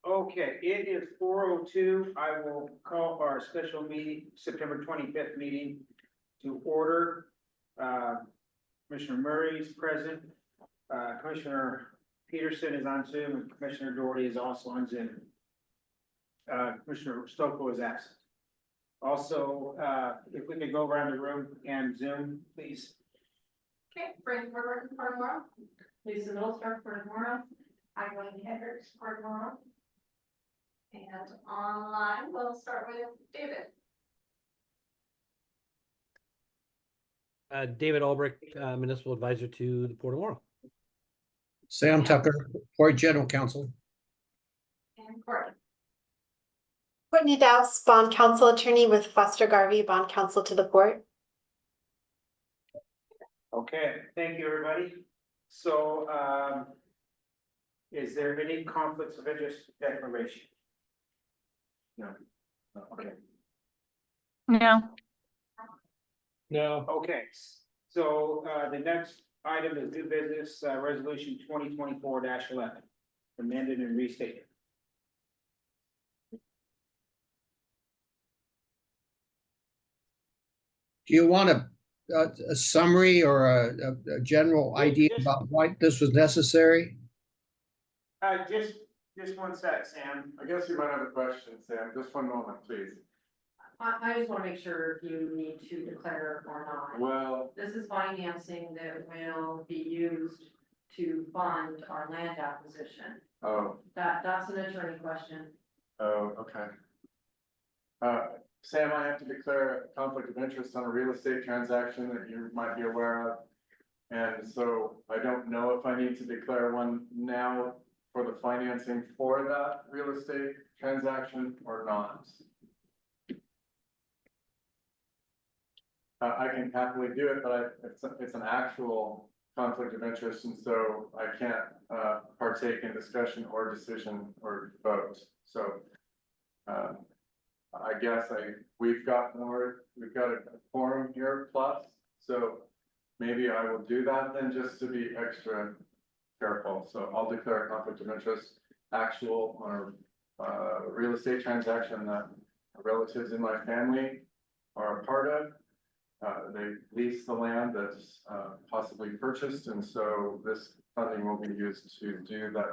Okay, it is 4:02. I will call our special meeting, September 25th meeting to order. Commissioner Murray is present. Commissioner Peterson is on Zoom, and Commissioner Doherty is also on Zoom. Commissioner Stokoe is absent. Also, if we could go around the room and Zoom, please. Okay, Frank Herbert for Morrow, Lisa Middlestar for Morrow, Eileen Hendricks for Morrow. And online, we'll start with David. David Albrecht, Municipal Advisor to the Port of Morrow. Sam Tucker, Port General Counsel. And Courtney. Courtney Douse, Bond Counsel Attorney with Foster Garvey, Bond Counsel to the Port. Okay, thank you, everybody. So, is there any conflicts of interest declaration? No. Okay. No. No. Okay, so, the next item is new business, resolution 2024-11, amended and restated. Do you want a summary or a general idea about why this was necessary? Just one sec, Sam. I guess you might have a question, Sam. Just one moment, please. I just want to make sure if you need to declare or not. Well, This is financing that will be used to fund our land acquisition. oh, That's an attorney question. okay. Sam, I have to declare a conflict of interest on a real estate transaction that you might be aware of. And so I don't know if I need to declare one now for the financing for that real estate transaction or not. I can happily do it, but it's an actual conflict of interest, and so I can't partake in discussion or decision or vote. So I guess we've got a quorum here plus, so maybe I will do that then just to be extra careful. So I'll declare a conflict of interest actual on a real estate transaction that relatives in my family are a part of. They lease the land that's possibly purchased, and so this funding will be used to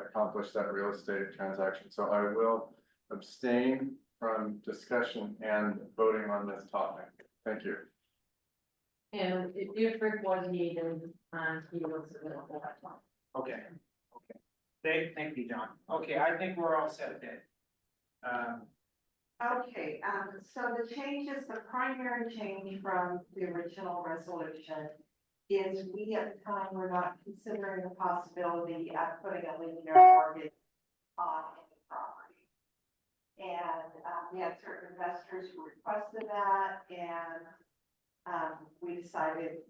accomplish that real estate transaction. So I will abstain from discussion and voting on this topic. Thank you. And if Rick was needed, he was available at time. Okay, thank you, John. Okay, I think we're all set then. Okay, so the changes, the primary change from the original resolution is we at the time were not considering the possibility of putting a linear mortgage on any property. And we had certain investors who requested that, and we decided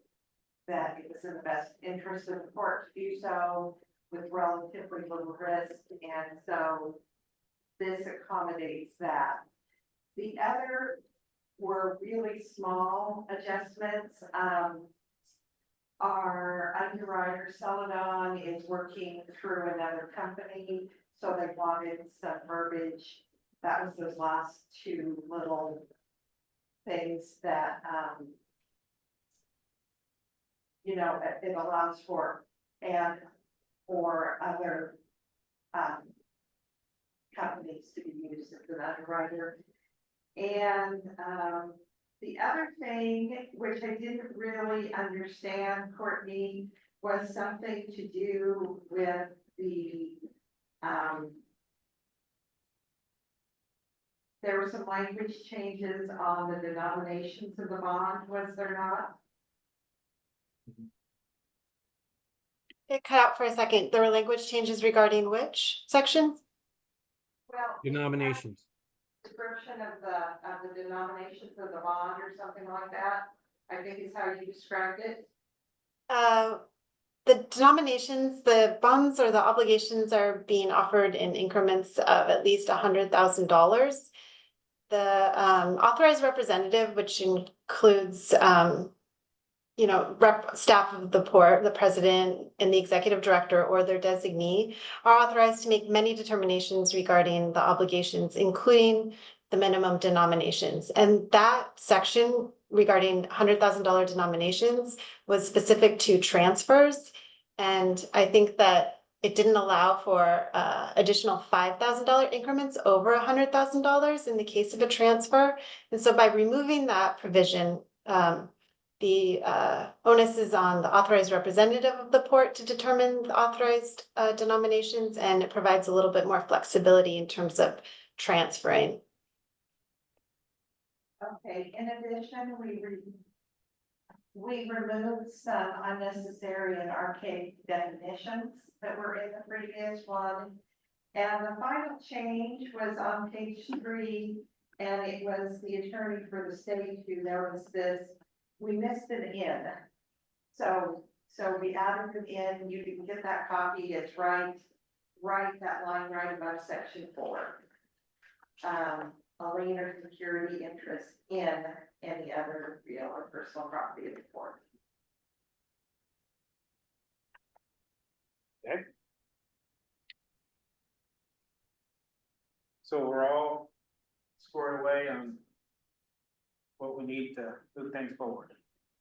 that it was in the best interest of the court to do so with relatively little risk, and so this accommodates that. The other were really small adjustments. Our underwriter Celadon is working through another company, so they wanted some verbiage. That was those last two little things that, you know, it allows for, and for other companies to be used as an underwriter. And the other thing, which I didn't really understand, Courtney, was something to do with the, there were some language changes on the denominations of the bond, was there not? It cut out for a second. There were language changes regarding which section? Well, Denominations. description of the denominations of the bond or something like that, I think is how you described it. The denominations, the bonds or the obligations are being offered in increments of at least $100,000. The authorized representative, which includes staff of the port, the president and the executive director or their designee are authorized to make many determinations regarding the obligations, including the minimum denominations. And that section regarding $100,000 denominations was specific to transfers. And I think that it didn't allow for additional $5,000 increments over $100,000 in the case of a transfer. And so by removing that provision, the onus is on the authorized representative of the port to determine the authorized denominations, and it provides a little bit more flexibility in terms of transferring. Okay, in addition, we removed some unnecessary and archaic definitions that were in the previous one. And the final change was on page 3, and it was the attorney for the state who noticed this. We missed an "in." So we added an "in." You can get that copy. It's right, that line right above section 4. A lien or security interest in any other real or personal property of the port. Okay. So we're all squared away on what we need to move things forward.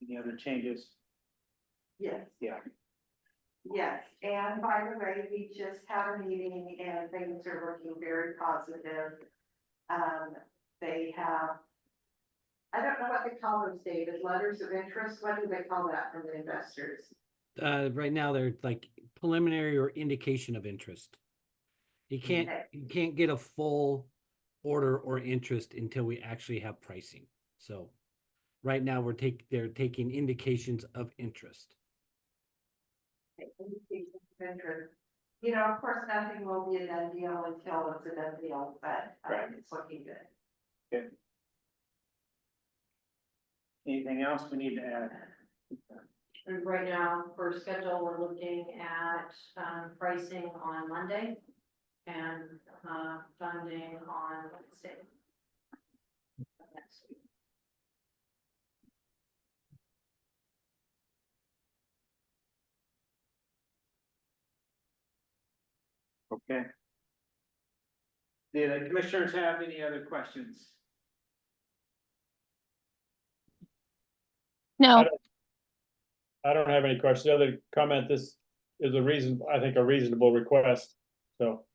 Any other changes? Yes. Yeah. Yes, and by the way, we just had a meeting and things are looking very positive. They have, I don't know what they call those, David, letters of interest. What do they call that from the investors? Right now, they're like preliminary or indication of interest. You can't get a full order or interest until we actually have pricing. So right now they're taking indications of interest. Interest. You know, of course, nothing will be a done deal until it's a done deal, but it's looking good. Good. Anything else we need to add? And right now, for schedule, we're looking at pricing on Monday and funding on Wednesday. Next week. Okay. Do the commissioners have any other questions? No, I don't have any questions. The other comment, this is I think a reasonable request, so.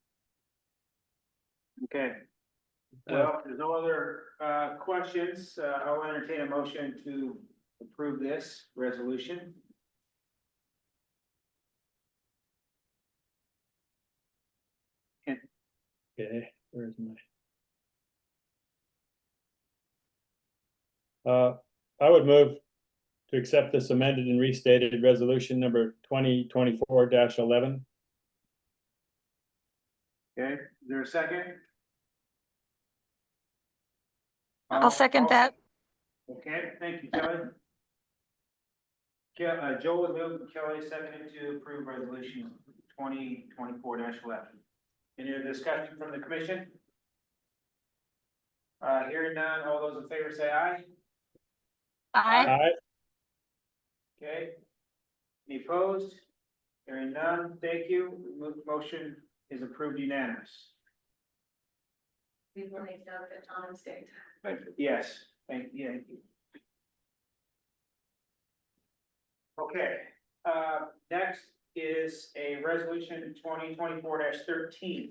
Okay. Well, if there's no other questions, I'll entertain a motion to approve this resolution. Okay, where's my? I would move to accept this amended and restated resolution number 2024-11. Okay, is there a second? I'll second that. Okay, thank you, Kelly. Joel would move, Kelly seconded to approve resolution 2024-11. Any other discussion from the commission? Hearing none, all those in favor say aye. Aye. Aye. Okay. Any opposed? Hearing none, thank you. Motion is approved unanimous. Before they start the time state. Yes, thank you. Okay, next is a resolution 2024-13.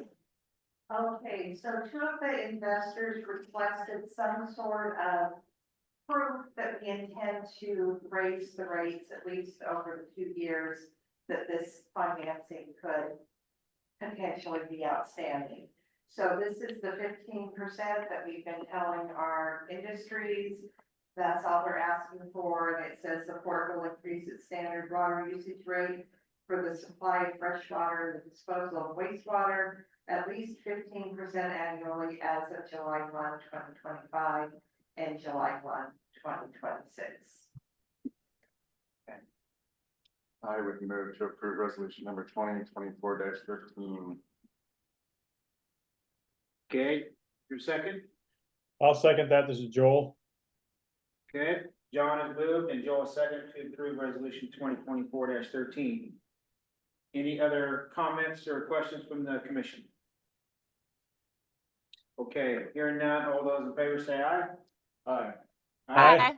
Okay, so 2 of the investors requested some sort of proof that we intend to raise the rates at least over the 2 years that this financing could potentially be outstanding. So this is the 15% that we've been telling our industries. That's all they're asking for, and it says the port will increase its standard water usage rate for the supply of fresh water and the disposal of wastewater at least 15% annually as of July 1, 2025 and July 1, 2026. I would move to approve resolution number 2024-13. Okay, your second? I'll second that. This is Joel. Okay, John has moved and Joel second to approve resolution 2024-13. Any other comments or questions from the commission? Okay, hearing none, all those in favor say aye. Aye. Aye.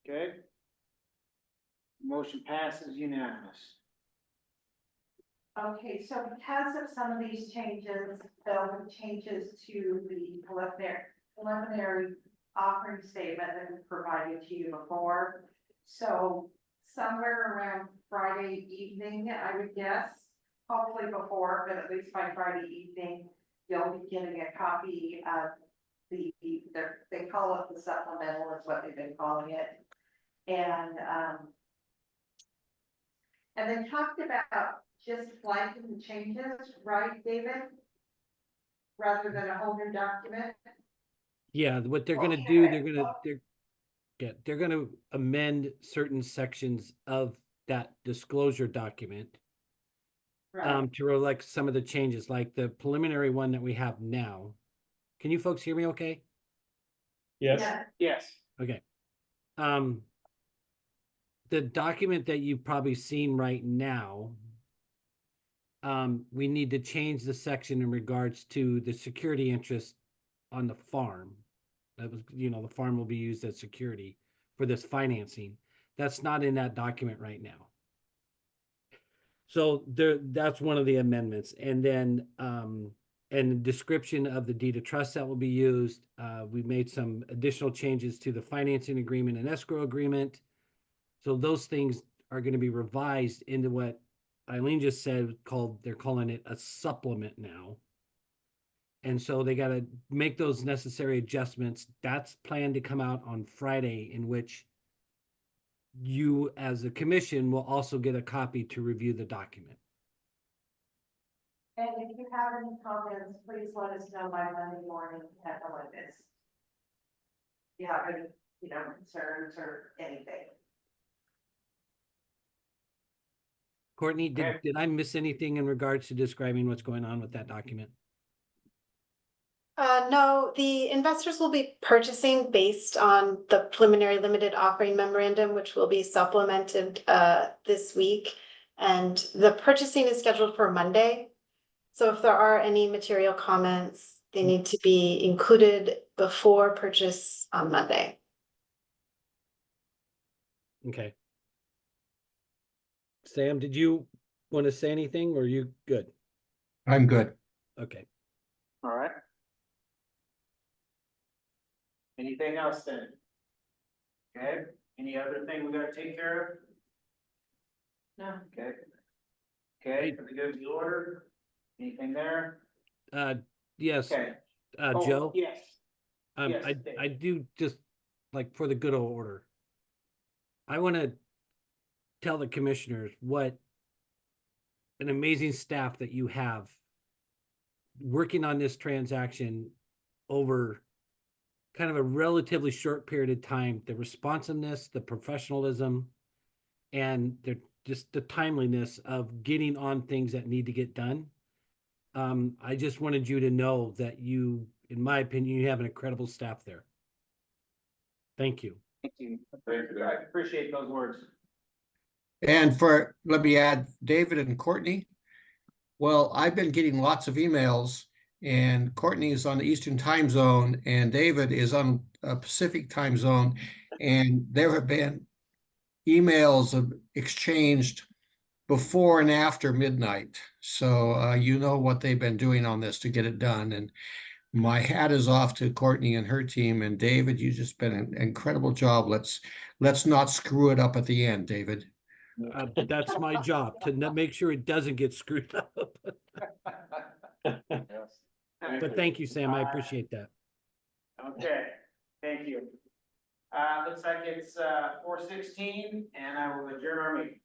Okay. Motion passes unanimous. Okay, so because of some of these changes, there'll be changes to the preliminary offering statement that was provided to you before. So somewhere around Friday evening, I would guess, hopefully before, but at least by Friday evening, you'll be getting a copy of they call it the supplemental is what they've been calling it. And they talked about just flagging the changes, right, David? Rather than a whole new document? Yeah, what they're gonna do, they're gonna amend certain sections of that disclosure document Right. to reflect some of the changes, like the preliminary one that we have now. Can you folks hear me okay? Yes. Yeah. Yes. Okay. The document that you've probably seen right now, we need to change the section in regards to the security interest on the farm. That was, the farm will be used as security for this financing. That's not in that document right now. So that's one of the amendments. And then, and description of the deed of trust that will be used. We made some additional changes to the financing agreement and escrow agreement. So those things are going to be revised into what Eileen just said, they're calling it a supplement now. And so they got to make those necessary adjustments. That's planned to come out on Friday, in which you as a commission will also get a copy to review the document. And if you have any comments, please let us know by Monday morning at the latest. If you have any, concerns or anything. Courtney, Okay. did I miss anything in regards to describing what's going on with that document? No, the investors will be purchasing based on the preliminary limited offering memorandum, which will be supplemented this week. And the purchasing is scheduled for Monday. So if there are any material comments, they need to be included before purchase on Monday. Okay. Sam, did you want to say anything, or are you good? I'm good. Okay. All right. Anything else then? Okay, any other thing we gotta take care of? No. Okay. Okay, for the good of the order, anything there? Yes, Okay. Joe, Yes. Yes, I Dave. do, just like for the good of order, I want to tell the commissioners what an amazing staff that you have working on this transaction over kind of a relatively short period of time. The responsiveness, the professionalism, and just the timeliness of getting on things that need to get done. I just wanted you to know that you, in my opinion, you have an incredible staff there. Thank you. Thank you. I appreciate those words. And let me add, David and Courtney. Well, I've been getting lots of emails, and Courtney is on the Eastern time zone and David is on a Pacific time zone. And there have been emails exchanged before and after midnight. So you know what they've been doing on this to get it done. And my hat is off to Courtney and her team. And David, you've just been an incredible job. Let's not screw it up at the end, David. That's my job, to make sure it doesn't get screwed up. Yes. But thank you, Sam. I appreciate that. Okay, thank you. Looks like it's 4:16 and I will adjourn our meeting.